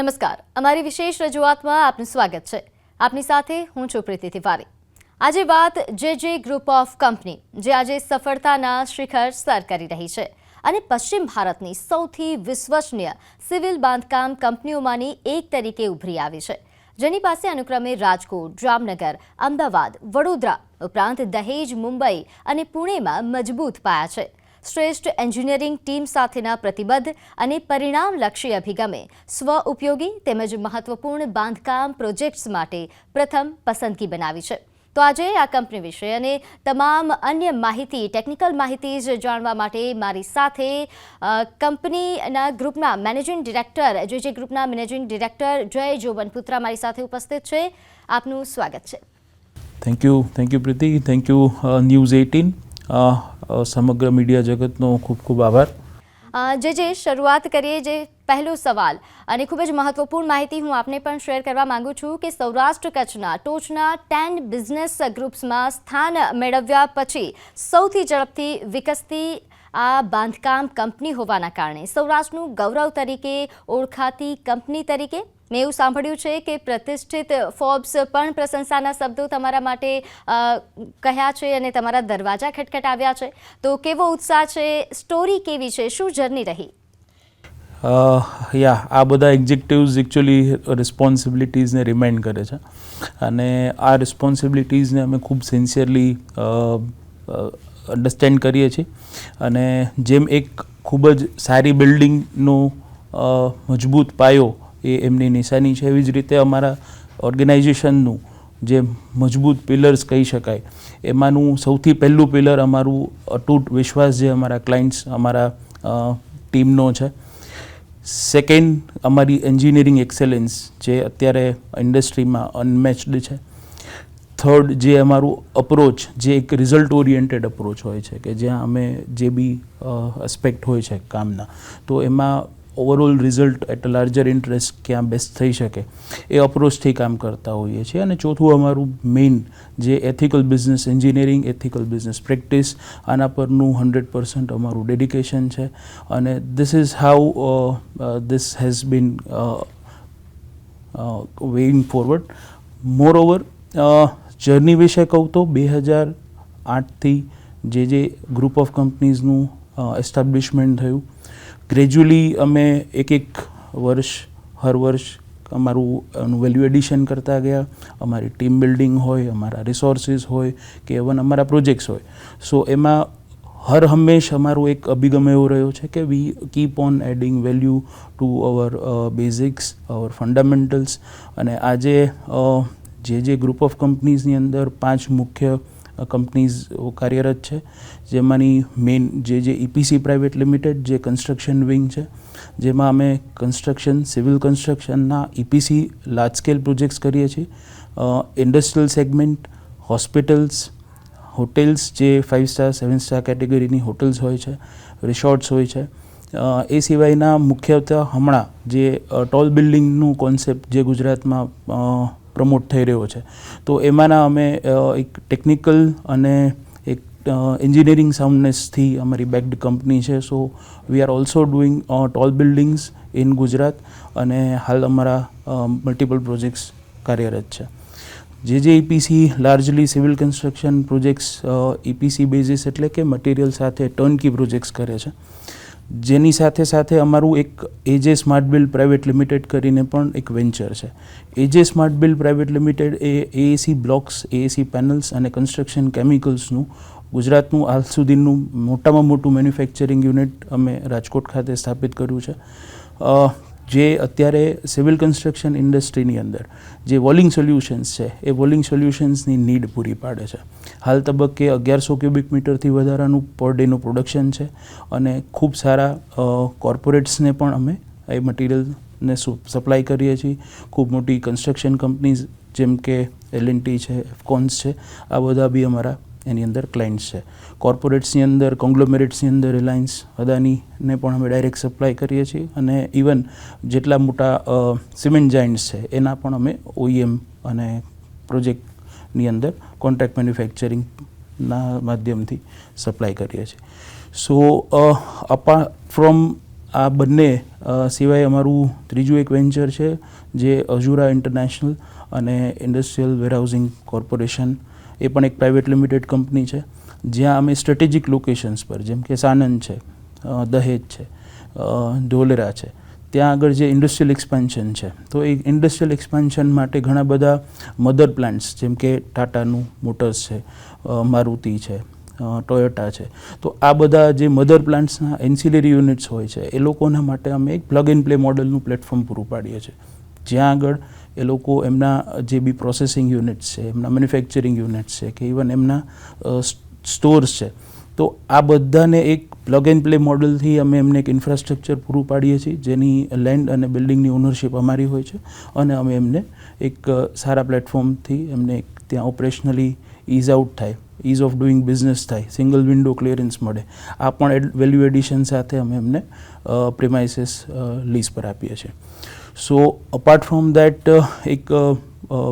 નમસ્કાર, અમારી વિશેષ રજૂઆતમાં આપનું સ્વાગત છે. આપની સાથે હું છું પ્રીતિ તિવારી. આજે વાત જે ગ્રુપ ઓફ કંપની જે આજે સફળતાના શિખર સર કરી રહી છે અને પશ્ચિમ ભારતની સૌથી વિશ્વસનીય સિવિલ બાંધકામ કંપનીઓમાંની એક તરીકે ઉભરી આવી છે, જેની પાસે અનુક્રમે રાજકોટ, જામનગર, અમદાવાદ, વડોદરા ઉપરાંત દહેજ, મુંબઈ અને પુણેમાં મજબૂત પાયા છે. શ્રેષ્ઠ એન્જિનિયરિંગ ટીમ સાથેના પ્રતિબદ્ધ અને પરિણામલક્ષી અભિગમે સ્વ ઉપયોગી તેમજ મહત્વપૂર્ણ બાંધકામ પ્રોજેક્ટ્સ માટે પ્રથમ પસંદગી બનાવી છે. તો આજે આ કંપની વિશે અને તમામ અન્ય માહિતી, ટેકનિકલ માહિતી જ જાણવા માટે મારી સાથે કંપનીના ગ્રુપના મેનેજિંગ ડિરેક્ટર, જે ગ્રુપના મેનેજિંગ ડિરેક્ટર જય જોબનપુત્રા મારી સાથે ઉપસ્થિત છે. આપનું સ્વાગત છે. Thank you Preeti, thank you news 18. સમગ્ર મીડિયા જગતનો ખૂબ ખૂબ આભાર. જે શરૂઆત કરીએ, જે પહેલો સવાલ અને ખૂબ જ મહત્વપૂર્ણ માહિતી હું આપને પણ શેર કરવા માંગુ છું કે સૌરાષ્ટ્ર કચ્છના ટોચના 10 બિઝનેસ ગ્રુપ્સમાં સ્થાન મેળવ્યા પછી સૌથી ઝડપથી વિકસતી આ બાંધકામ કંપની હોવાના કારણે સૌરાષ્ટ્રનું ગૌરવ તરીકે ઓળખાતી કંપની તરીકે મેં એવું સાંભળ્યું છે કે પ્રતિષ્ઠિત ફોર્બ્સ પણ પ્રશંસાના શબ્દો તમારા માટે કહ્યા છે અને તમારા દરવાજા ખટખટાવ્યા છે. તો કેવો ઉત્સાહ છે, સ્ટોરી કેવી છે, શું જર્ની રહી? આ બધા એક્ઝેક્ટિવ્સ એકચ્યુઅલી રિસ્પોન્સિબિલિટીઝને રિમાઇન્ડ કરે છે અને આ રિસ્પોન્સિબિલિટીઝને અમે ખૂબ સિન્સિયરલી અન્ડરસ્ટેન્ડ કરીએ છીએ અને જેમ એક ખૂબ જ સારી બિલ્ડિંગનો મજબૂત પાયો એ એમની નિશાની છે, એવી જ રીતે અમારા ઓર્ગેનાઇઝેશનનું જે મજબૂત પિલર્સ કહી શકાય એમાંનું સૌથી પહેલું પિલર અમારું અતૂટ વિશ્વાસ જે અમારા ક્લાયન્ટ્સ, અમારા ટીમનો છે. સેકન્ડ, અમારી એન્જિનિયરિંગ એક્સેલન્સ જે અત્યારે ઇન્ડસ્ટ્રીમાં અનમેચ્ડ છે. થર્ડ, જે અમારું અપ્રોચ જે એક રિઝલ્ટ ઓરિએન્ટેડ અપ્રોચ હોય છે કે જ્યાં અમે જે બી એસ્પેક્ટ હોય છે કામના, તો એમાં overall result at a larger interest ક્યાં બેસ્ટ થઈ શકે એ અપ્રોચથી કામ કરતા હોઈએ છીએ. અને ચોથું અમારું મેઇન જે ethical business engineering, ethical business practice, આના પરનું 100% અમારું ડેડિકેશન છે અને this is how this has been weighing forward. More over journey વિશે કહું તો 2008થી જે ગ્રુપ ઓફ કંપનીઝનું એસ્ટાબ્લિશમેન્ટ થયું. ગ્રેજ્યુઅલી અમે એક વર્ષ, હર વર્ષ અમારું વેલ્યુ એડિશન કરતા ગયા. અમારી ટીમ બિલ્ડિંગ હોય, અમારા રિસોર્સિસ હોય કે ઇવન અમારા પ્રોજેક્ટ્સ હોય, સો એમાં હર હંમેશ અમારો એક અભિગમ એવો રહ્યો છે કે we keep on adding value to our basics, our fundamentals. અને આજે જે ગ્રુપ ઓફ કંપનીઝની અંદર 5 મુખ્ય કંપનીઝ કાર્યરત છે, જેમાંની મેઇન જે EPC પ્રાઇવેટ લિમિટેડ જે કન્સ્ટ્રક્શન વિંગ છે, જેમાં અમે કન્સ્ટ્રક્શન, સિવિલ કન્સ્ટ્રક્શનના EPC લાર્જ સ્કેલ પ્રોજેક્ટ્સ કરીએ છીએ. ઇન્ડસ્ટ્રીયલ સેગમેન્ટ, હોસ્પિટલ્સ, હોટેલ્સ જે 5 સ્ટાર 7 સ્ટાર કેટેગરીની હોટેલ્સ હોય છે, રિસોર્ટ્સ હોય છે. એ સિવાયના મુખ્યત્વે હમણાં જે ટોલ બિલ્ડિંગનું કોન્સેપ્ટ જે ગુજરાતમાં પ્રમોટ થઈ રહ્યો છે, તો એમાંના અમે એક ટેકનિકલ અને એક એન્જિનિયરિંગ સાઉન્ડનેસથી અમારી બેક્ડ કંપની છે. So we are also doing tall buildings in Gujarat અને હાલ અમારા મલ્ટિપલ પ્રોજેક્ટ્સ કાર્યરત છે. જે EPC largely civil construction projects EPC basis એટલે કે મટીરિયલ સાથે ટર્નકી પ્રોજેક્ટ્સ કરે છે, જેની સાથે સાથે અમારું એક AJ smart build private limited કરીને પણ એક વેન્ચર છે. AJ smart build private limited એ AAC બ્લોક્સ, AAC પેનલ્સ અને કન્સ્ટ્રક્શન કેમિકલ્સનું ગુજરાતનું હાલ સુધીનું મોટામાં મોટું મેન્યુફેક્ચરિંગ યુનિટ અમે રાજકોટ ખાતે સ્થાપિત કર્યું છે, જે અત્યારે સિવિલ કન્સ્ટ્રક્શન ઇન્ડસ્ટ્રીની અંદર જે વોલિંગ સોલ્યુશન્સ છે એ વોલિંગ સોલ્યુશન્સની નીડ પૂરી પાડે છે. હાલ તબક્કે 1100 ક્યુબિક મીટરથી વધારાનું પર ડેનું પ્રોડક્શન છે અને ખૂબ સારા કોર્પોરેટ્સને પણ અમે એ મટીરિયલને સપ્લાય કરીએ છીએ. ખૂબ મોટી કન્સ્ટ્રક્શન કંપનીઝ જેમ કે L&T છે, એફકોન્સ છે, આ બધા બી અમારા એની અંદર ક્લાયન્ટ્સ છે. કોર્પોરેટ્સની અંદર, કોંગ્લોમેરેટ્સની અંદર રિલાયન્સ, અદાનીને પણ અમે ડાયરેક્ટ સપ્લાય કરીએ છીએ અને ઇવન જેટલા મોટા સિમેન્ટ જાયન્ટ્સ છે એના પણ અમે OEM અને પ્રોજેક્ટની અંદર કોન્ટ્રાક્ટ મેન્યુફેક્ચરિંગના માધ્યમથી સપ્લાય કરીએ છીએ. સો અપાર્ટ ફ્રોમ આ બંને સિવાય અમારું ત્રીજું એક વેન્ચર છે જે અઝુરા ઇન્ટરનેશનલ અને ઇન્ડસ્ટ્રીયલ વેરહાઉસિંગ કોર્પોરેશન, એ પણ એક પ્રાઇવેટ લિમિટેડ કંપની છે, જ્યાં અમે સ્ટ્રેટેજિક લોકેશન્સ પર જેમ કે સાણંદ છે, દહેજ છે, ધોલેરા છે, ત્યાં આગળ જે ઇન્ડસ્ટ્રીયલ એક્સપાન્શન છે, તો એ ઇન્ડસ્ટ્રીયલ એક્સપાન્શન માટે ઘણા બધા મધર પ્લાન્ટ્સ જેમ કે ટાટાનું મોટર્સ છે, મારુતિ છે, ટોયોટા છે, તો આ બધા જે મધર પ્લાન્ટ્સના એન્સિલરી યુનિટ્સ હોય છે એ લોકોના માટે અમે એક પ્લગ એન્ડ પ્લે મોડલનું પ્લેટફોર્મ પૂરું પાડીએ છીએ, જ્યાં આગળ એ લોકો એમના જે બી પ્રોસેસિંગ યુનિટ્સ છે, એમના મેન્યુફેક્ચરિંગ યુનિટ્સ છે કે ઇવન એમના સ્ટોર્સ છે, તો આ બધાને એક પ્લગ એન્ડ પ્લે મોડલથી અમે એમને એક ઇન્ફ્રાસ્ટ્રક્ચર પૂરું પાડીએ છીએ, જેની લેન્ડ અને બિલ્ડિંગની ઓનરશિપ અમારી હોય છે, અને અમે એમને એક સારા પ્લેટફોર્મથી એમને ત્યાં ઓપરેશનલી ઇઝ આઉટ થાય, ઇઝ ઓફ ડુઈંગ બિઝનેસ થાય, સિંગલ વિન્ડો ક્લિયરન્સ મળે, આ પણ વેલ્યુ એડિશન સાથે અમે એમને પ્રિમાઇસીસ લીઝ પર આપીએ છીએ. સો અપાર્ટ ફ્રોમ દેટ એક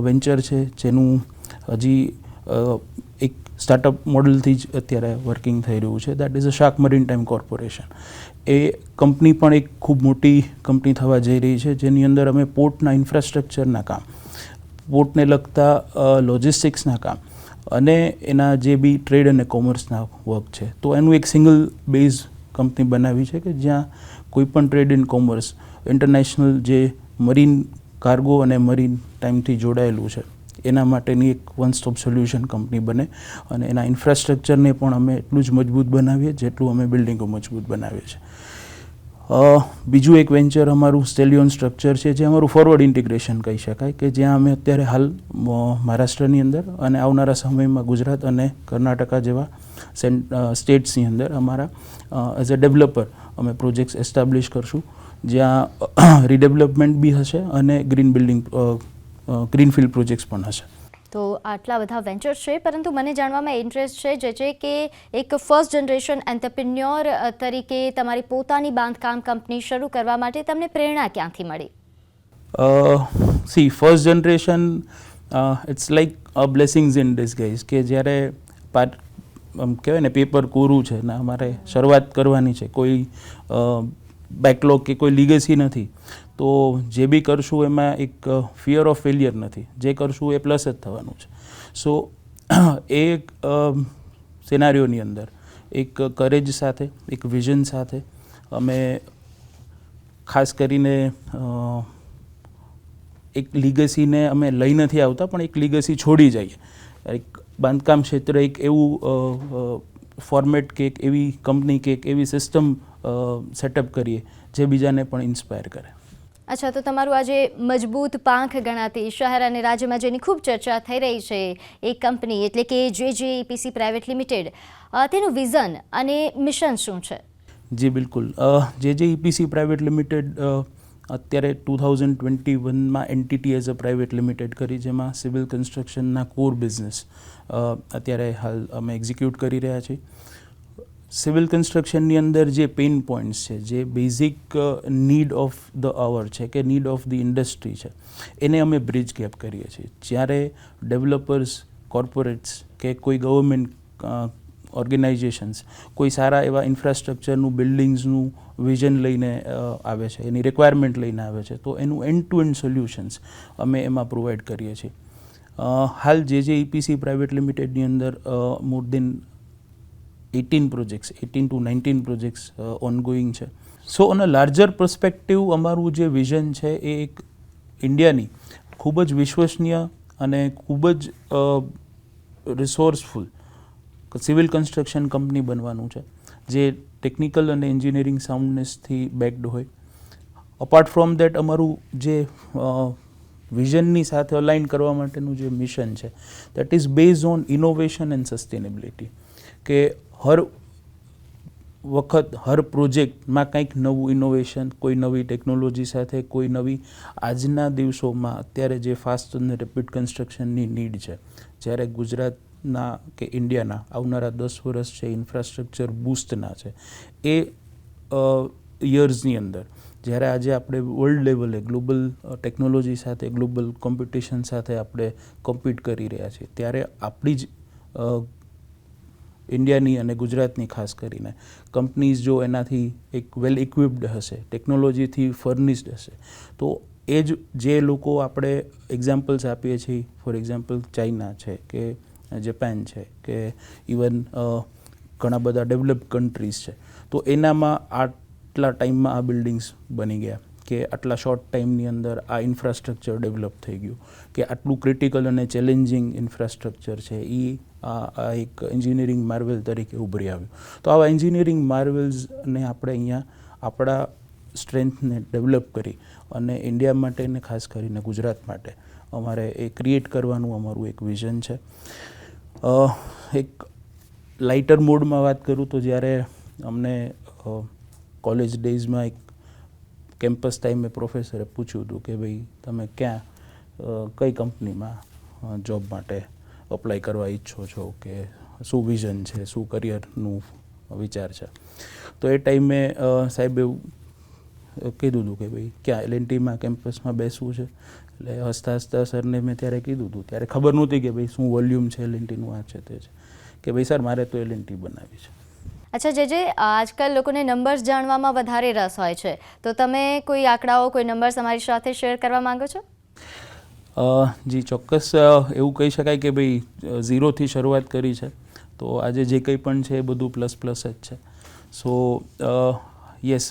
વેન્ચર છે જેનું હજી એક સ્ટાર્ટઅપ મોડલથી જ અત્યારે વર્કિંગ થઈ રહ્યું છે, that is a shark marine time corporation. A company પણ એક ખૂબ મોટી કંપની થવા જઈ રહી છે, જેની અંદર અમે પોર્ટના ઇન્ફ્રાસ્ટ્રક્ચરના કામ, પોર્ટને લગતા લોજિસ્ટિક્સના કામ અને એના જે બી ટ્રેડ અને કોમર્સના વર્ક છે, તો એનું એક સિંગલ બેઝ કંપની બનાવી છે કે જ્યાં કોઈ પણ ટ્રેડ એન્ડ કોમર્સ ઇન્ટરનેશનલ જે મરીન કાર્ગો અને મરીન ટાઈમથી જોડાયેલું છે એના માટેની એક વન સ્ટોપ સોલ્યુશન કંપની બને, અને એના ઇન્ફ્રાસ્ટ્રક્ચરને પણ અમે એટલું જ મજબૂત બનાવીએ જેટલું અમે બિલ્ડિંગો મજબૂત બનાવીએ છીએ. બીજું એક વેન્ચર અમારું સ્ટેલિયોન સ્ટ્રક્ચર છે, જે અમારું ફોરવર્ડ ઇન્ટિગ્રેશન કહી શકાય, કે જ્યાં અમે અત્યારે હાલ મહારાષ્ટ્રની અંદર અને આવનારા સમયમાં ગુજરાત અને કર્ણાટકા જેવા સ્ટેટ્સની અંદર અમારા એઝ અ ડેવલપર અમે પ્રોજેક્ટ્સ એસ્ટાબ્લિશ કરશું, જ્યાં રીડેવલપમેન્ટ બી હશે અને ગ્રીન બિલ્ડિંગ ગ્રીનફિલ્ડ પ્રોજેક્ટ્સ પણ હશે. તો આટલા બધા વેન્ચર્સ છે, પરંતુ મને જાણવામાં ઇન્ટરેસ્ટ છે જે છે કે એક ફર્સ્ટ જનરેશન એન્ટરપ્રિન્યોર તરીકે તમારી પોતાની બાંધકામ કંપની શરૂ કરવા માટે તમને પ્રેરણા ક્યાંથી મળી? First generation it's like a blessings in disguise, કે જ્યારે કહેવાય ને પેપર કોરું છે ને અમારે શરૂઆત કરવાની છે, કોઈ બેકલોગ કે કોઈ લીગેસી નથી, તો જે બી કરશું એમાં એક ફિયર ઓફ ફેલિયર નથી, જે કરશું એ પ્લસ જ થવાનું છે. સો એ સિનારીઓની અંદર એક કરેજ સાથે, એક વિઝન સાથે અમે ખાસ કરીને એક લીગસીને અમે લઈ નથી આવતા, પણ એક લીગસી છોડી જઈએ. એક બાંધકામ ક્ષેત્ર એક એવું ફોર્મેટ કે એક એવી કંપની કે એક એવી સિસ્ટમ સેટઅપ કરીએ જે બીજાને પણ ઇન્સ્પાયર કરે. અચ્છા, તો તમારું આજે મજબૂત પાંખ ગણાતી શહેર અને રાજ્યમાં જેની ખૂબ ચર્ચા થઈ રહી છે એ કંપની એટલે કે JJEPC પ્રાઇવેટ લિમિટેડ, તેનું વિઝન અને મિશન શું છે? જી બિલકુલ, JJEPC પ્રાઇવેટ લિમિટેડ અત્યારે 2021માં entity as a private limited કરી, જેમાં સિવિલ કન્સ્ટ્રક્શનના કોર બિઝનેસ અત્યારે હાલ અમે એક્ઝિક્યુટ કરી રહ્યા છીએ. સિવિલ કન્સ્ટ્રક્શનની અંદર જે પેઇન પોઈન્ટ્સ છે, જે બેઝિક નીડ ઓફ ધ અવર છે કે નીડ ઓફ ધ ઇન્ડસ્ટ્રી છે, એને અમે બ્રિજ ગેપ કરીએ છીએ. જ્યારે ડેવલપર્સ, કોર્પોરેટ્સ કે કોઈ ગવર્મેન્ટ ઓર્ગેનાઇઝેશન્સ કોઈ સારા એવા ઇન્ફ્રાસ્ટ્રક્ચરનું, બિલ્ડિંગ્સનું વિઝન લઈને આવે છે, એની રિક્વાયરમેન્ટ લઈને આવે છે, તો એનું એન્ડ ટુ એન્ડ સોલ્યુશન્સ અમે એમાં પ્રોવાઈડ કરીએ છીએ. હાલ JJEPC પ્રાઇવેટ લિમિટેડની અંદર મોર દેન 18 to 19 પ્રોજેક્ટ્સ ઓનગોઈંગ છે. So on a larger perspective અમારું જે વિઝન છે એ એક ઇન્ડિયાની ખૂબ જ વિશ્વસનીય અને ખૂબ જ રિસોર્સફુલ સિવિલ કન્સ્ટ્રક્શન કંપની બનવાનું છે, જે ટેકનિકલ અને એન્જિનિયરિંગ સાઉન્ડનેસથી બેક્ડ હોય. અપાર્ટ ફ્રોમ દેટ અમારું જે વિઝનની સાથે અલાઇન કરવા માટેનું જે મિશન છે, that is based on innovation and sustainability, કે હર વખત હર પ્રોજેક્ટમાં કંઈક નવું ઇનોવેશન, કોઈ નવી ટેકનોલોજી સાથે, કોઈ નવી આજના દિવસોમાં અત્યારે જે ફાસ્ટ અને રેપિડ કન્સ્ટ્રક્શનની નીડ છે, જ્યારે ગુજરાતના કે ઇન્ડિયાના આવનારા 10 વર્ષ છે ઇન્ફ્રાસ્ટ્રક્ચર બૂસ્ટના છે, એ યર્સની અંદર જ્યારે આજે આપણે વર્લ્ડ લેવલે ગ્લોબલ ટેકનોલોજી સાથે, ગ્લોબલ કોમ્પિટિશન સાથે આપણે કોમ્પિટ કરી રહ્યા છીએ, ત્યારે આપણી જ ઇન્ડિયાની અને ગુજરાતની ખાસ કરીને કંપનીઝ જો એનાથી એક વેલ ઇક્વિપ્ડ હશે, ટેકનોલોજીથી ફર્નિશ્ડ હશે, તો એ જ જે લોકો આપણે એક્ઝામ્પલ્સ આપીએ છીએ, ફોર એક્ઝામ્પલ ચાઇના છે કે જાપાન છે કે ઇવન ઘણા બધા ડેવલપ્ડ કન્ટ્રીઝ છે, તો એનામાં આટલા ટાઈમમાં આ બિલ્ડિંગ્સ બની ગયા, કે આટલા શોર્ટ ટાઈમની અંદર આ ઇન્ફ્રાસ્ટ્રક્ચર ડેવલપ થઈ ગયું, કે આટલું ક્રિટિકલ અને ચેલેન્જિંગ ઇન્ફ્રાસ્ટ્રક્ચર છે એ આ એક એન્જિનિયરિંગ માર્વેલ તરીકે ઉભરી આવ્યું. તો આવા એન્જિનિયરિંગ માર્વેલ્સને આપણે અહીંયા આપણા સ્ટ્રેન્થને ડેવલપ કરી અને ઇન્ડિયા માટે ને ખાસ કરીને ગુજરાત માટે અમારે એ ક્રિએટ કરવાનું અમારું એક વિઝન છે. એક લાઇટર મોડમાં વાત કરું તો જ્યારે અમને કોલેજ ડેઝમાં એક કેમ્પસ ટાઈમે પ્રોફેસરે પૂછ્યું હતું કે ભાઈ તમે કઈ કંપનીમાં જોબ માટે અપ્લાય કરવા ઈચ્છો છો, કે શું વિઝન છે, શું કરિયરનું વિચાર છે, તો એ ટાઈમે સાહેબે કીધું હતું કે ભાઈ ક્યાં એલએનટીમાં કેમ્પસમાં બેસવું છે. એટલે હસતા હસતા સરને મેં ત્યારે કીધું હતું, ત્યારે ખબર નહોતી કે ભાઈ શું વોલ્યુમ છે એલએનટીનું, આ છે તે છે, કે ભાઈ સર મારે તો એલએનટી બનાવી છે. અચ્છા જે આજકાલ લોકોને નંબર્સ જાણવામાં વધારે રસ હોય છે, તો તમે કોઈ આંકડાઓ, કોઈ નંબર્સ અમારી સાથે શેર કરવા માંગો છો? જી ચોક્કસ, એવું કહી શકાય કે ભાઈ 0થી શરૂઆત કરી છે, તો આજે જે કંઈ પણ છે એ બધું પ્લસ પ્લસ જ છે. સો યસ,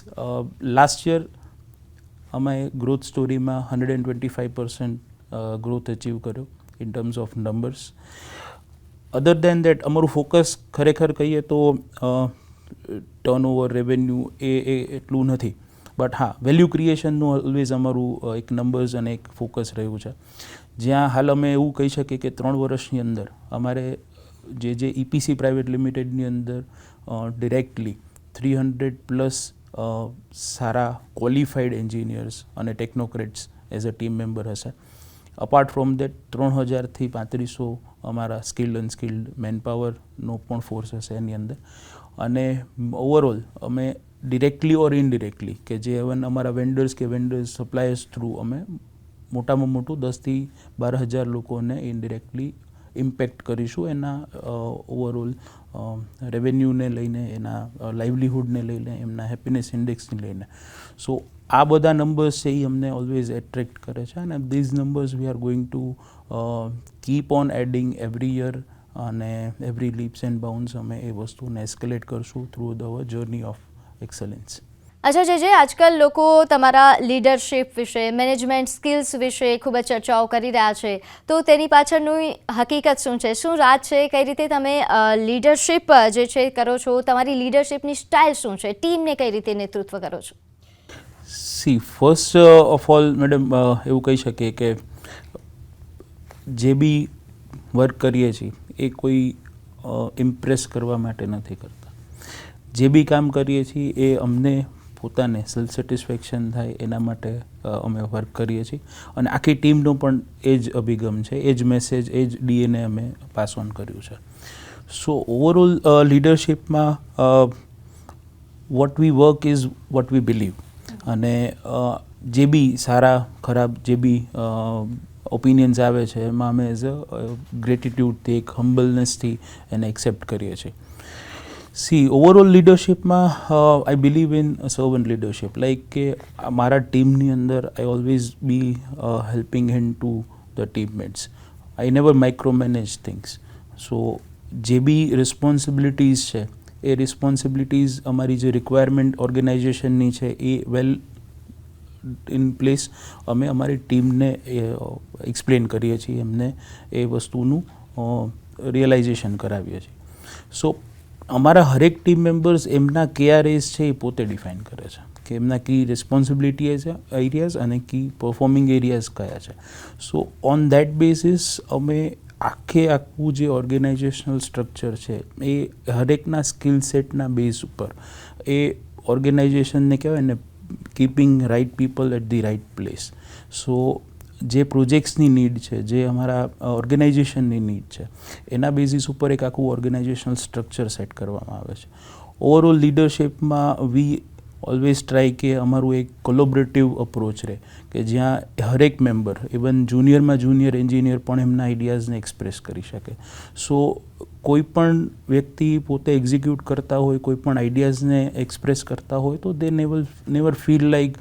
લાસ્ટ યર અમે ગ્રોથ સ્ટોરીમાં 125% ગ્રોથ અચીવ કર્યો in terms of numbers. Other than that અમારું ફોકસ ખરેખર કહીએ તો ટર્નઓવર, રેવન્યુ એ એટલું નથી, બટ હા વેલ્યુ ક્રિએશનનું ઓલવેઝ અમારું એક નંબર્સ અને એક ફોકસ રહ્યું છે. જ્યાં હાલ અમે એવું કહી શકીએ કે 3 વર્ષની અંદર અમારે જે EPC પ્રાઇવેટ લિમિટેડની અંદર ડિરેક્ટલી 300+ સારા ક્વોલિફાઈડ એન્જિનિયર્સ અને technocrats as a team member હશે. અપાર્ટ ફ્રોમ દેટ 3000થી 3500 અમારા સ્કિલ્ડ અનસ્કિલ્ડ મેનપાવરનો પણ ફોર્સ હશે એની અંદર. અને ઓવરઓલ અમે ડિરેક્ટલી ઓર ઇનડિરેક્ટલી કે જે ઇવન અમારા વેન્ડર્સ સપ્લાયર્સ થ્રુ અમે મોટામાં મોટું 10,000થી 12,000 લોકોને ઇનડિરેક્ટલી ઇમ્પેક્ટ કરીશું એના ઓવરઓલ રેવન્યુને લઈને, એના લાઇવલીહુડને લઈને, એમના હેપીનેસ ઇન્ડેક્સને લઈને. સો આ બધા નંબર્સ છે એ અમને ઓલવેઝ એટ્રેક્ટ કરે છે, અને these numbers we are going to keep on adding every year, અને એવરી લીપ્સ એન્ડ બાઉન્ડ્સ અમે એ વસ્તુને એસ્કેલેટ કરશું through the journey of excellence. અચ્છા જે આજકાલ લોકો તમારા લીડરશિપ વિશે, મેનેજમેન્ટ સ્કિલ્સ વિશે ખૂબ જ ચર્ચાઓ કરી રહ્યા છે, તો તેની પાછળની હકીકત શું છે, શું રાજ છે, કઈ રીતે તમે લીડરશિપ જે છે કરો છો, તમારી લીડરશિપની સ્ટાઇલ શું છે, ટીમને કઈ રીતે નેતૃત્વ કરો છો? C first of all madam એવું કહી શકીએ કે જે બી વર્ક કરીએ છીએ એ કોઈ ઇમ્પ્રેસ કરવા માટે નથી કરતા. જે બી કામ કરીએ છીએ એ અમને પોતાને સેલ્ફ સેટિસ્ફેક્શન થાય એના માટે અમે વર્ક કરીએ છીએ, અને આખી ટીમનો પણ એ જ અભિગમ છે, એ જ મેસેજ, એ જ DNA અમે પાસ ઓન કર્યું છે. સો ઓવરઓલ લીડરશિપમાં what we work is what we believe, અને જે બી સારા ખરાબ જે બી ઓપિનિયન્સ આવે છે એમાં અમે એઝ અ ગ્રેટિટ્યૂડથી, એક હમ્બલનેસથી એને એક્સેપ્ટ કરીએ છીએ. સી ઓવરઓલ લીડરશિપમાં I believe in servant leadership, like કે મારા ટીમની અંદર I always be helping hand to the teammates. I never micro manage things. So જે બી રિસ્પોન્સિબિલિટીઝ છે એ રિસ્પોન્સિબિલિટીઝ અમારી જે રિક્વાયરમેન્ટ ઓર્ગેનાઇઝેશનની છે એ વેલ ઇન પ્લેસ અમે અમારી ટીમને એક્સપ્લેન કરીએ છીએ, એમને એ વસ્તુનું રિયલાઇઝેશન કરાવીએ છીએ. સો અમારા હરેક ટીમ મેમ્બર્સ એમના KRAs છે એ પોતે ડિફાઇન કરે છે કે એમના કી રિસ્પોન્સિબિલિટી એરિયાઝ અને કી પરફોર્મિંગ એરિયાઝ કયા છે. સો ઓન દેટ બેસિસ અમે આખું જે ઓર્ગેનાઇઝેશનલ સ્ટ્રક્ચર છે એ હરેકના સ્કિલ સેટના બેઝ ઉપર એ ઓર્ગેનાઇઝેશનને કહેવાય ને, keeping right people at the right place. So જે પ્રોજેક્ટ્સની નીડ છે, જે અમારા ઓર્ગેનાઇઝેશનની નીડ છે, એના બેઝિસ ઉપર એક આખું ઓર્ગેનાઇઝેશનલ સ્ટ્રક્ચર સેટ કરવામાં આવે છે. ઓવરઓલ લીડરશિપમાં વી ઓલવેઝ ટ્રાય કે અમારું એક કોલોબરેટિવ અપ્રોચ રહે, કે જ્યાં હરેક મેમ્બર, ઇવન જુનિયરમાં જુનિયર એન્જિનિયર પણ એમના આઈડિયાઝને એક્સપ્રેસ કરી શકે. સો કોઈ પણ વ્યક્તિ પોતે એક્ઝિક્યુટ કરતા હોય, કોઈ પણ આઈડિયાઝને એક્સપ્રેસ કરતા હોય તો દે નેવર ફીલ લાઈક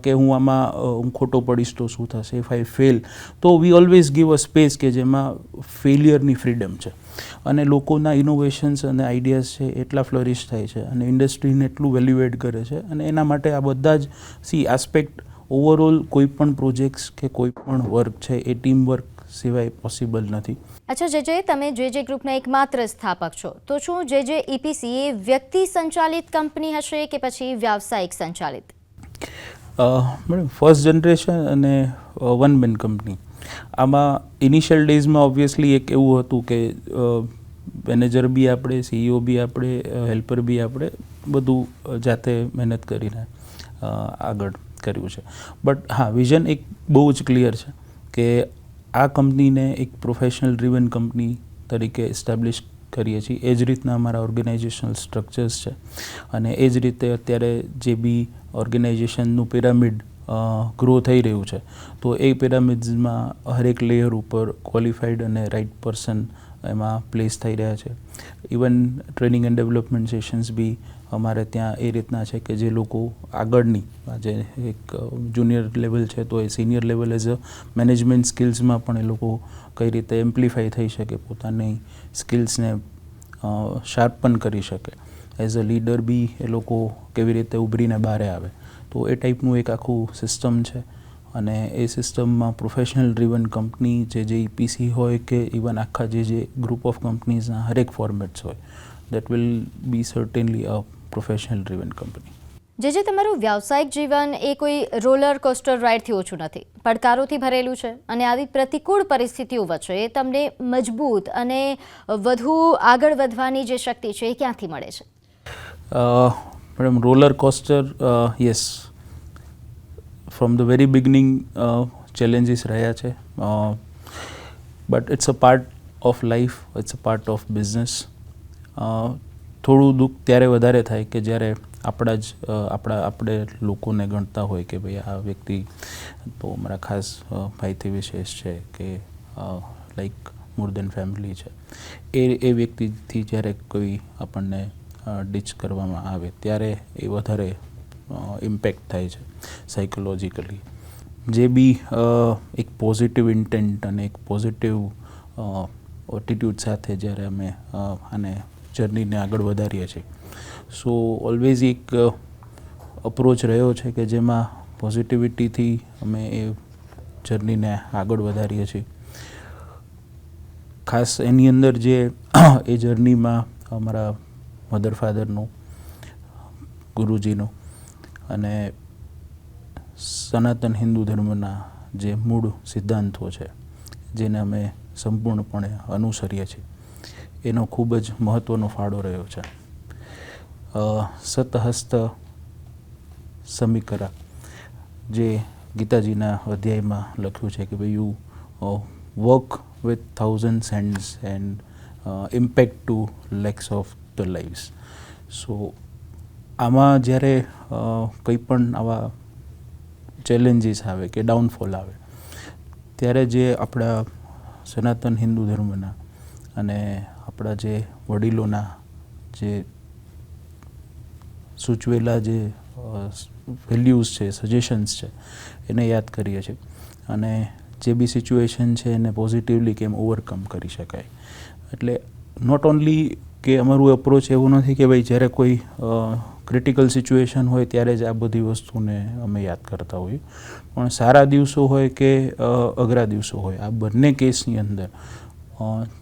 કે હું આમાં હું ખોટો પડીશ તો શું થશે, ઇફ આઈ ફેલ. તો we always give a space કે જેમાં ફેલિયરની ફ્રીડમ છે અને લોકોના ઇનોવેશન્સ અને આઈડિયાઝ છે એટલા ફ્લરિશ થાય છે અને ઇન્ડસ્ટ્રીને એટલું વેલ્યુએડ કરે છે અને એના માટે આ બધા જ એસ્પેક્ટ ઓવરઓલ કોઈ પણ પ્રોજેક્ટ્સ કે કોઈ પણ વર્ક છે એ ટીમ વર્ક સિવાય પોસિબલ નથી. અચ્છા જે તમે જે ગ્રુપના એકમાત્ર સ્થાપક છો, તો શું જે EPC એ વ્યક્તિ સંચાલિત કંપની હશે કે પછી વ્યાવસાયિક સંચાલિત? મેડમ, ફર્સ્ટ જનરેશન અને વન મેન કંપની. આમાં ઇનિશિયલ ડેઝમાં ઓબ્વિયસલી એક એવું હતું કે મેનેજર બી આપણે, CEO બી આપણે, હેલ્પર બી આપણે, બધું જાતે મહેનત કરીને આગળ કર્યું છે. બટ હા, વિઝન એક બહુ જ ક્લિયર છે કે આ કંપનીને એક પ્રોફેશનલ ડ્રીવન કંપની તરીકે એસ્ટાબ્લિશ કરીએ છીએ. એ જ રીતના અમારા ઓર્ગેનાઇઝેશનલ સ્ટ્રક્ચર્સ છે અને એ જ રીતે અત્યારે જે બી ઓર્ગેનાઇઝેશનનું પિરામિડ ગ્રો થઈ રહ્યું છે તો એ પિરામિડ્સમાં હરેક લેયર ઉપર ક્વોલિફાઈડ અને રાઇટ પર્સન એમાં પ્લેસ થઈ રહ્યા છે. Even training and development sessions બી અમારે ત્યાં એ રીતના છે કે જે લોકો આગળની જે એક જુનિયર લેવલ છે તો એ senior level as a management સ્કિલ્સમાં પણ એ લોકો કઈ રીતે એમ્પ્લિફાઈ થઈ શકે, પોતાની સ્કિલ્સને શાર્પન કરી શકે, એઝ અ લીડર બી એ લોકો કેવી રીતે ઉભરીને બહાર આવે. તો એ ટાઈપનું એક આખું સિસ્ટમ છે અને એ સિસ્ટમમાં પ્રોફેશનલ ડ્રીવન કંપની જે EPC હોય કે ઇવન આખા જે ગ્રુપ ઓફ કંપનીઝના હરેક ફોર્મેટ્સ હોય, that will be certainly a professional driven company. જે તમારું વ્યાવસાયિક જીવન એ કોઈ રોલર કોસ્ટર રાઇડથી ઓછું નથી, પડકારોથી ભરેલું છે અને આવી પ્રતિકૂળ પરિસ્થિતિઓ વચ્ચે તમને મજબૂત અને વધુ આગળ વધવાની જે શક્તિ છે એ ક્યાંથી મળે છે? Madam, roller coaster, yes, from the very beginning challenges રહ્યા છે, but it's a part of life, it's a part of business. થોડું દુઃખ ત્યારે વધારે થાય કે જ્યારે આપણે લોકોને ગણતા હોય કે ભાઈ આ વ્યક્તિ તો મારા ખાસ ભાઈથી વિશેષ છે કે લાઈક મોર દેન ફેમિલી છે, એ વ્યક્તિથી જ્યારે કોઈ આપણને ડીચ કરવામાં આવે ત્યારે એ વધારે ઇમ્પેક્ટ થાય છે સાયકોલોજીકલી. જે બી એક પોઝિટિવ ઇન્ટેન્ટ અને એક પોઝિટિવ એટીટ્યૂડ સાથે જ્યારે અમે આને જર્નીને આગળ વધારીએ છીએ, સો ઓલવેઝ એક અપ્રોચ રહ્યો છે કે જેમાં પોઝિટિવિટીથી અમે એ જર્નીને આગળ વધારીએ છીએ. ખાસ એની અંદર જે એ જર્નીમાં અમારા મધર ફાધરનો, ગુરુજીનો અને સનાતન હિન્દુ ધર્મના જે મૂળ સિદ્ધાંતો છે જેને અમે સંપૂર્ણપણે અનુસરીએ છીએ, એનો ખૂબ જ મહત્ત્વનો ફાળો રહ્યો છે. સતહસ્ત સમીકરા, જે ગીતાજીના અધ્યાયમાં લખ્યું છે કે ભાઈ you work with thousands hands and impact two lakhs of the lives. So આમાં જ્યારે કંઈ પણ આવા ચેલેન્જીસ આવે કે ડાઉનફોલ આવે ત્યારે જે આપણા સનાતન હિન્દુ ધર્મના અને આપણા જે વડીલોના જે સૂચવેલા જે વેલ્યુઝ છે, સજેશન્સ છે, એને યાદ કરીએ છીએ અને જે બી સિચ્યુએશન છે એને પોઝિટિવલી કેમ ઓવરકમ કરી શકાય. એટલે નોટ ઓન્લી કે અમારું અપ્રોચ એવું નથી કે ભાઈ જ્યારે કોઈ ક્રિટિકલ સિચ્યુએશન હોય ત્યારે જ આ બધી વસ્તુને અમે યાદ કરતા હોઈએ, પણ સારા દિવસો હોય કે અઘરા દિવસો હોય, આ બંને કેસની અંદર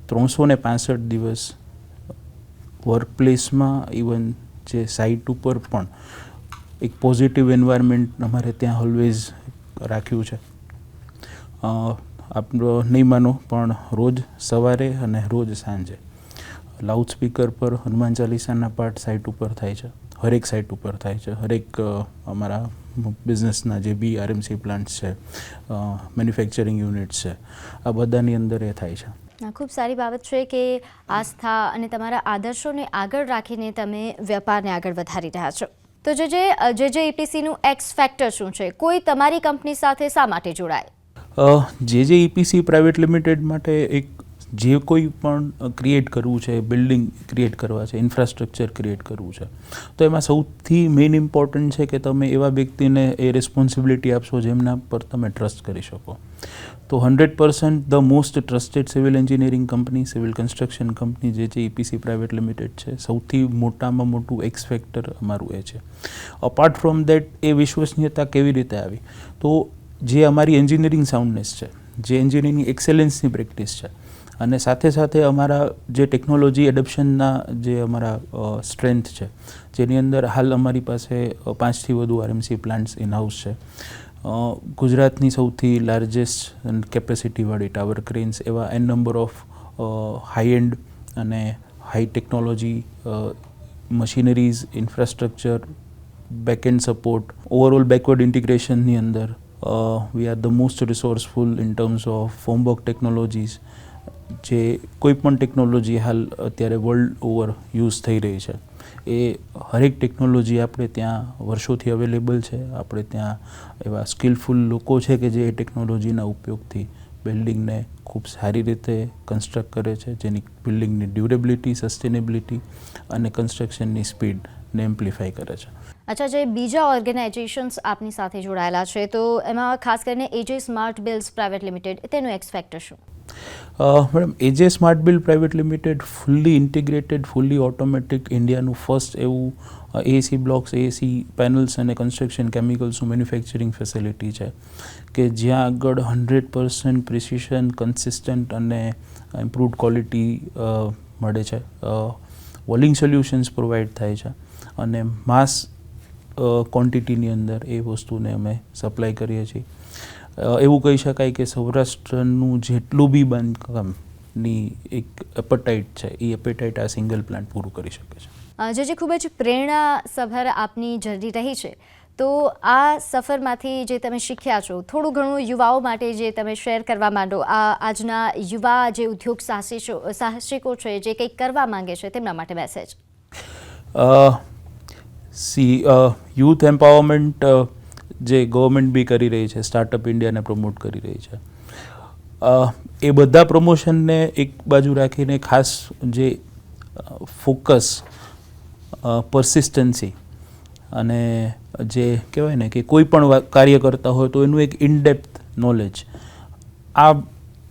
365 દિવસ વર્કપ્લેસમાં, ઇવન જે સાઇટ ઉપર પણ એક પોઝિટિવ એન્વાયરમેન્ટ અમારે ત્યાં ઓલવેઝ રાખ્યું છે. આપણો નહીં માનો પણ રોજ સવારે અને રોજ સાંજે લાઉડ સ્પીકર પર હનુમાન ચાલીસાના પાઠ સાઇટ ઉપર થાય છે, હરેક સાઇટ ઉપર થાય છે. હરેક અમારા બિઝનેસના જે બી RMC પ્લાન્ટ્સ છે, મેન્યુફેક્ચરિંગ યુનિટ્સ છે, આ બધાની અંદર એ થાય છે. ખૂબ સારી બાબત છે કે આસ્થા અને તમારા આદર્શોને આગળ રાખીને તમે વેપારને આગળ વધારી રહ્યા છો. તો જે EPCનું એક્સ ફેક્ટર શું છે? કોઈ તમારી કંપની સાથે શા માટે જોડાય? જે EPC પ્રાઇવેટ લિમિટેડ માટે એક જે કોઈ પણ ક્રિએટ કરવું છે, બિલ્ડિંગ ક્રિએટ કરવા છે, ઇન્ફ્રાસ્ટ્રક્ચર ક્રિએટ કરવું છે, તો એમાં સૌથી મેઇન ઇમ્પોર્ટન્ટ છે કે તમે એવા વ્યક્તિને એ રિસ્પોન્સિબિલિટી આપશો જેમના પર તમે ટ્રસ્ટ કરી શકો. તો 100% the most trusted civil engineering company, civil construction company જે છે EPC પ્રાઇવેટ લિમિટેડ છે. સૌથી મોટામાં મોટું એક્સ ફેક્ટર અમારું એ છે. અપાર્ટ ફ્રોમ દેટ એ વિશ્વસનીયતા કેવી રીતે આવી? તો જે અમારી એન્જિનિયરિંગ સાઉન્ડનેસ છે, જે એન્જિનિયરિંગ એક્સેલન્સની પ્રેક્ટિસ છે, અને સાથે સાથે અમારા જે ટેકનોલોજી એડપ્શનના જે અમારા સ્ટ્રેન્થ છે, જેની અંદર હાલ અમારી પાસે 5થી વધુ RMC પ્લાન્ટ્સ ઇન હાઉસ છે. ગુજરાતની સૌથી લાર્જેસ્ટ કેપેસિટીવાળી ટાવર ક્રેન્સ, એવા an number of high end અને high technology machineries, infrastructure, backend support, overall backward ઇન્ટિગ્રેશનની અંદર we are the most resourceful in terms of formwork technologies. જે કોઈ પણ ટેકનોલોજી હાલ અત્યારે વર્લ્ડ ઓવર યુઝ થઈ રહી છે, એ હરેક ટેકનોલોજી આપણે ત્યાં વર્ષોથી અવેલેબલ છે. આપણે ત્યાં એવા સ્કિલફુલ લોકો છે કે જે એ ટેકનોલોજીના ઉપયોગથી બિલ્ડિંગને ખૂબ સારી રીતે કન્સ્ટ્રક્ટ કરે છે, જેની બિલ્ડિંગની ડ્યુરેબિલિટી, સસ્ટેનેબિલિટી અને કન્સ્ટ્રક્શનની સ્પીડને એમ્પ્લિફાય કરે છે. અચ્છા, જે બીજા ઓર્ગેનાઇઝેશન્સ આપની સાથે જોડાયેલા છે, તો એમાં ખાસ કરીને AJ smart builds private limited, તેનું એક્સ ફેક્ટર શું? Madam, AJ smart build private limited fully integrated, fully automatic ઇન્ડિયાનું ફર્સ્ટ એવું AAC બ્લોક્સ, AAC પેનલ્સ અને કન્સ્ટ્રક્શન કેમિકલ્સનું મેન્યુફેક્ચરિંગ ફેસિલિટી છે કે જ્યાં આગળ 100% પ્રિસિશન, કન્સિસ્ટન્ટ અને ઇમ્પ્રુવડ ક્વોલિટી મળે છે. વોલિંગ સોલ્યુશન્સ પ્રોવાઈડ થાય છે અને માસ ક્વોન્ટિટીની અંદર એ વસ્તુને અમે સપ્લાય કરીએ છીએ. એવું કહી શકાય કે સૌરાષ્ટ્રનું જેટલું બી બાંધકામની એક એપેટાઇટ છે, એ એપેટાઇટ આ સિંગલ પ્લાન્ટ પૂરું કરી શકે છે. જે ખૂબ જ પ્રેરણાસભર આપની જર્ની રહી છે, તો આ સફરમાંથી જે તમે શીખ્યા છો, થોડું ઘણું યુવાઓ માટે જે તમે શેર કરવા માંડો, આજના યુવા જે ઉદ્યોગ સાહસિકો છે, જે કંઈક કરવા માંગે છે, તેમના માટે મેસેજ. યુથ એમ્પાવરમેન્ટ જે ગવર્મેન્ટ બી કરી રહી છે, સ્ટાર્ટઅપ ઇન્ડિયાને પ્રમોટ કરી રહી છે, એ બધા પ્રમોશનને એક બાજુ રાખીને ખાસ જે ફોકસ, પરસિસ્ટન્સી અને જે કહેવાય ને કે કોઈ પણ કાર્ય કરતા હોય તો એનું એક ઇનડેપ્થ નોલેજ, આ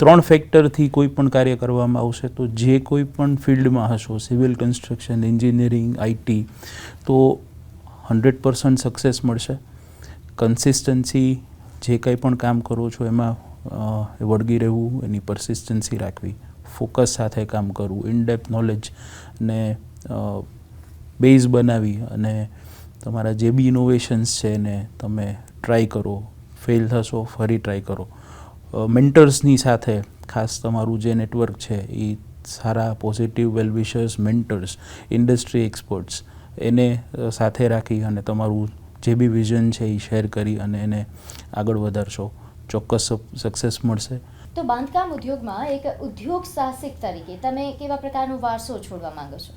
3 ફેક્ટરથી કોઈ પણ કાર્ય કરવામાં આવશે તો જે કોઈ પણ ફિલ્ડમાં હશો, સિવિલ કન્સ્ટ્રક્શન, એન્જિનિયરિંગ, IT, તો 100% સક્સેસ મળશે. કન્સિસ્ટન્સી, જે કંઈ પણ કામ કરો છો એમાં વળગી રહેવું, એની પરસિસ્ટન્સી રાખવી, ફોકસ સાથે કામ કરવું, ઇનડેપ્થ નોલેજને બેઝ બનાવી અને તમારા જે બી ઇનોવેશન્સ છે એને તમે ટ્રાય કરો, ફેલ થશો ફરી ટ્રાય કરો. મેન્ટર્સની સાથે ખાસ તમારું જે નેટવર્ક છે એ સારા પોઝિટિવ વેલવિશર્સ, મેન્ટર્સ, ઇન્ડસ્ટ્રી એક્સપર્ટ્સ, એને સાથે રાખી અને તમારું જે બી વિઝન છે એ શેર કરી અને એને આગળ વધારશો, ચોક્કસ સક્સેસ મળશે. તો બાંધકામ ઉદ્યોગમાં એક ઉદ્યોગ સાહસિક તરીકે તમે કેવા પ્રકારનો વારસો છોડવા માંગો છો?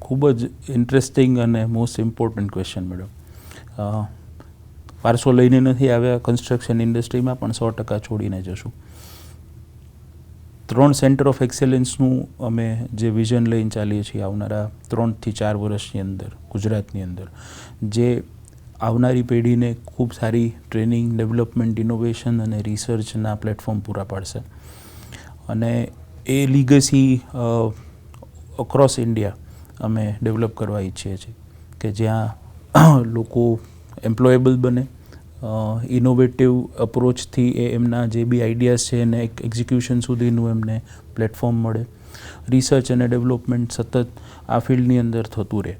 ખૂબ જ ઇન્ટરેસ્ટિંગ અને મોસ્ટ ઇમ્પોર્ટન્ટ ક્વેશ્ચન મેડમ. વારસો લઈને નથી આવ્યા કન્સ્ટ્રક્શન ઇન્ડસ્ટ્રીમાં, પણ 100% છોડીને જશું. 3 સેન્ટર ઓફ એક્સેલન્સનું અમે જે વિઝન લઈને ચાલીએ છીએ આવનારા 3 થી 4 વર્ષની અંદર ગુજરાતની અંદર, જે આવનારી પેઢીને ખૂબ સારી ટ્રેનિંગ, ડેવલપમેન્ટ, ઇનોવેશન અને રિસર્ચના પ્લેટફોર્મ પૂરા પાડશે. અને એ લીગસી અક્રોસ ઇન્ડિયા અમે ડેવલપ કરવા ઈચ્છીએ છીએ કે જ્યાં લોકો એમ્પ્લોયેબલ બને, ઇનોવેટિવ અપ્રોચથી એ એમના જે બી આઈડિયાઝ છે એને એક એક્ઝિક્યુશન સુધીનું એમને પ્લેટફોર્મ મળે. રિસર્ચ અને ડેવલપમેન્ટ સતત આ ફિલ્ડની અંદર થતું રહે.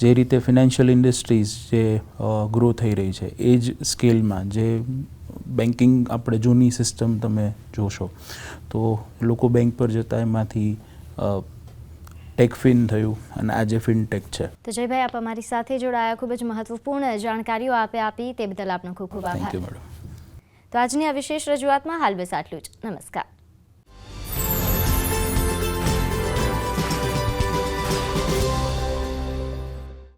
જે રીતે ફિનાન્શિયલ ઇન્ડસ્ટ્રીઝ જે ગ્રો થઈ રહી છે એ જ સ્કેલમાં જે બેન્કિંગ, આપણે જૂની સિસ્ટમ તમે જોશો તો લોકો બેંક પર જતા, એમાંથી ટેકફિન થયું અને આજે ફિનટેક છે. તો જયભાઈ, આપ અમારી સાથે જોડાયા, ખૂબ જ મહત્વપૂર્ણ જાણકારીઓ આપી, તે બદલ આપનો ખૂબ ખૂબ આભાર. Thank you madam. તો આજની આ વિશેષ રજૂઆતમાં હાલ બસ આટલું જ. નમસ્કાર.